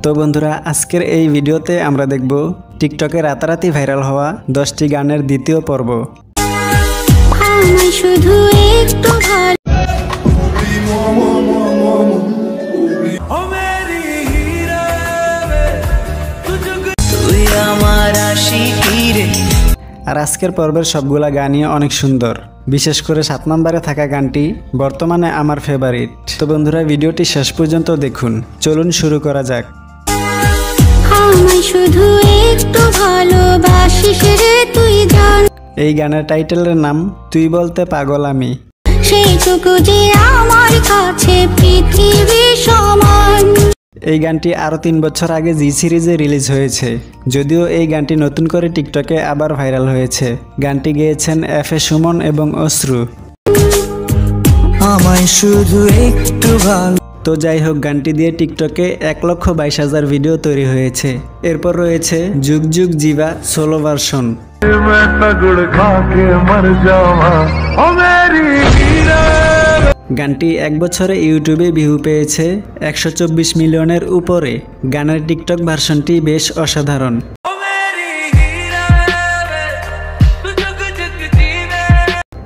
তো বন্ধুরা আজকের এই ভিডিওতে আমরা দেখব টিকটকে রাতারাতি ভাইরাল হওয়া 10টি গানের দ্বিতীয় পর্ব। আর আজকের পর্বের সবগুলা গানই অনেক সুন্দর, বিশেষ করে 7 নম্বরে থাকা গানটি বর্তমানে আমার ফেভারিট। তো বন্ধুরা ভিডিওটি শেষ পর্যন্ত দেখুন। চলুন শুরু করা যাক। এই গানের টাইটেলের নাম তুই বলতে পাগল আমি। এই গানটি আরও 3 বছর আগে জি সিরিজে রিলিজ হয়েছে, যদিও এই গানটি নতুন করে টিকটকে আবার ভাইরাল হয়েছে। গানটি গেয়েছেন এফএ সুমন এবং অশ্রু। তো যাই হোক, গানটি দিয়ে টিকটকে 1,22,000 ভিডিও তৈরি হয়েছে। এরপর রয়েছে যুগ যুগ জিবা সোলো ভার্সন। গানটি 1 বছরে ইউটিউবে ভিউ পেয়েছে 124 মিলিয়নের উপরে। গানের টিকটক ভার্সনটি বেশ অসাধারণ।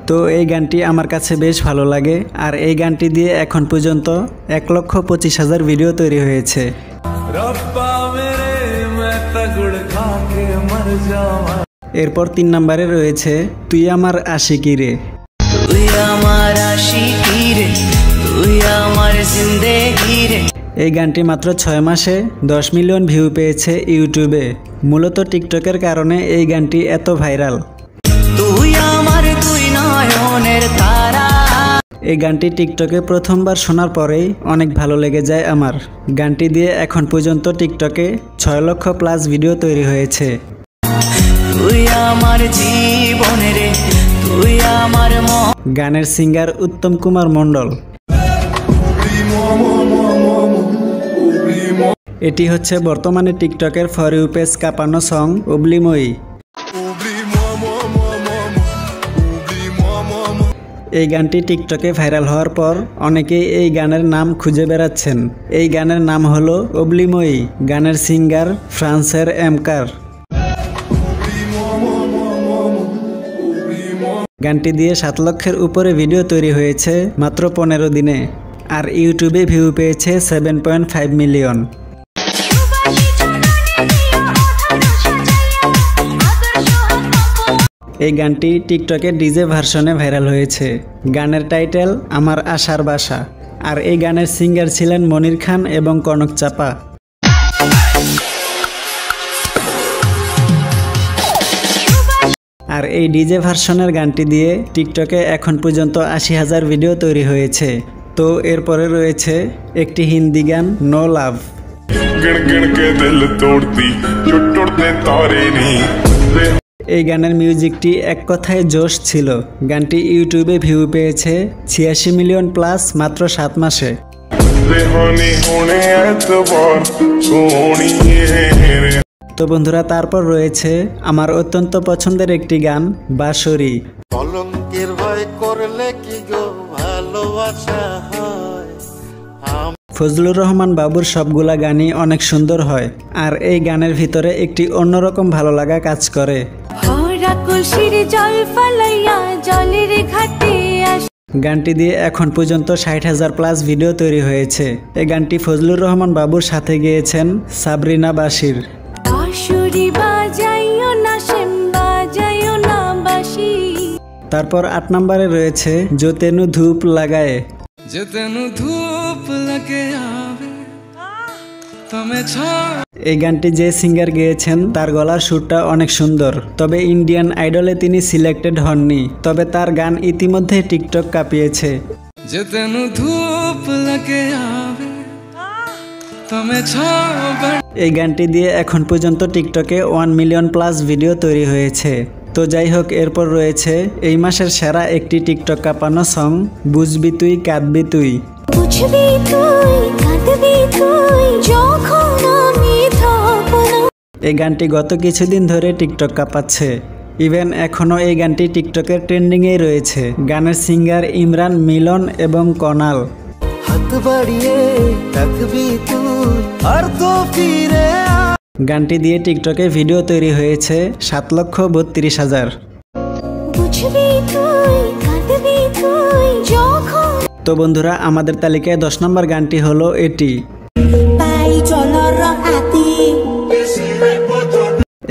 তো এই গানটি আমার কাছে বেশ ভালো লাগে, আর এই গানটি দিয়ে এখন পর্যন্ত 1,25,000 ভিডিও তৈরি হয়েছে। এরপর 3 নম্বরে রয়েছে তুই আমার আশিকি রে। এই গানটি মাত্র 6 মাসে 10 মিলিয়ন ভিউ পেয়েছে ইউটিউবে। মূলত টিকটকের কারণে এই গানটি এত ভাইরাল। এই গানটি টিকটকে প্রথমবার শোনার পরেই অনেক ভালো লেগে যায় আমার। গানটি দিয়ে এখন পর্যন্ত টিকটকে 6 লক্ষ প্লাস ভিডিও তৈরি হয়েছে। গানের সিঙ্গার উত্তম কুমার মণ্ডল। এটি হচ্ছে বর্তমানে টিকটকের ফর ইউ পেজ কাঁপানো সং অবলিময়ী। এই গানটি টিকটকে ভাইরাল হওয়ার পর অনেকেই এই গানের নাম খুঁজে বেড়াচ্ছেন। এই গানের নাম হলো অবলিময়ী। গানের সিঙ্গার ফ্রান্সের এমকার। গানটি দিয়ে 7 লক্ষের উপরে ভিডিও তৈরি হয়েছে মাত্র 15 দিনে, আর ইউটিউবে ভিউ পেয়েছে 7.5 মিলিয়ন। এই গানটি টিকটকের ডিজে ভার্সনে ভাইরাল হয়েছে। গানের টাইটেল আমার আশার বাসা, আর এই গানের সিঙ্গার ছিলেন মনির খান এবং কনক চাপা। আর এই ডিজে ভার্সনের গানটি দিয়ে টিকটকে এখন পর্যন্ত 80,000 ভিডিও তৈরি হয়েছে। তো এরপরে রয়েছে একটি হিন্দি গান নো লাভ। এই গানের মিউজিকটি এক কথায় জোশ ছিল। গানটি ইউটিউবে ভিউ পেয়েছে 86 মিলিয়ন প্লাস মাত্র 7 মাসে। তো বন্ধুরা তারপর রয়েছে আমার অত্যন্ত পছন্দের একটি গান বাঁশরি। ফজলুর রহমান বাবুর সবগুলা গানই অনেক সুন্দর হয়, আর এই গানের ভিতরে একটি অন্যরকম ভালো লাগা কাজ করে। গানটি দিয়ে এখন পর্যন্ত 60,000 প্লাস ভিডিও তৈরি হয়েছে। এই গানটি ফজলুর রহমান বাবুর সাথে গেয়েছেন সাবরিনা বাশির। তারপর 8 নম্বরে রয়েছে जो तेनू धूप लगाए। এই গানটি যে সিঙ্গার গেয়েছেন তার গলার সুরটা অনেক সুন্দর, তবে ইন্ডিয়ান আইডলে তিনি সিলেক্টেড হননি। তবে তার গান ইতিমধ্যে টিকটক কাঁপিয়েছে। এই গানটি দিয়ে এখন পর্যন্ত টিকটকে 1 মিলিয়ন প্লাস ভিডিও তৈরি হয়েছে। তো যাই হোক, এরপর রয়েছে এই মাসের সেরা একটি টিকটক কাঁপানো সং বুঝবি তুই কাঁদবি তুই। এই গানটি গত কিছুদিন ধরে টিকটক কাঁপাচ্ছে। ইভেন এখনও এই গানটি টিকটকের ট্রেন্ডিংয়েই রয়েছে। গানের সিঙ্গার ইমরান, মিলন এবং কনাল। হাত বাড়িয়ে থাকবি তুই আর তো ফিরে গানটি দিয়ে টিকটকে ভিডিও তৈরি হয়েছে 7,32,000। তো বন্ধুরা, আমাদের তালিকায় 10 নম্বর গানটি হলো এটি।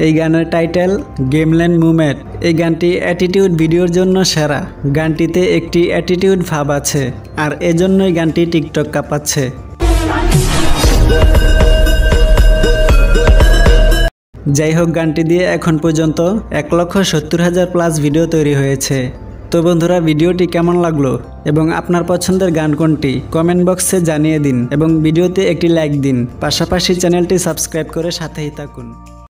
এই গানের টাইটেল গেমল্যান্ড মুভমেন্ট। এই গানটি অ্যাটিটিউড ভিডিওর জন্য সেরা। গানটিতে একটি অ্যাটিটিউড ভাব আছে, আর এজন্যই গানটি টিকটক কাঁপাচ্ছে। যাই হোক, গানটি দিয়ে এখন পর্যন্ত 1,70,000+ ভিডিও তৈরি হয়েছে। তো বন্ধুরা, ভিডিওটি কেমন লাগলো এবং আপনার পছন্দের গান কোনটি কমেন্ট বক্সে জানিয়ে দিন এবং ভিডিওতে একটি লাইক দিন, পাশাপাশি চ্যানেলটি সাবস্ক্রাইব করে সাথেই থাকুন।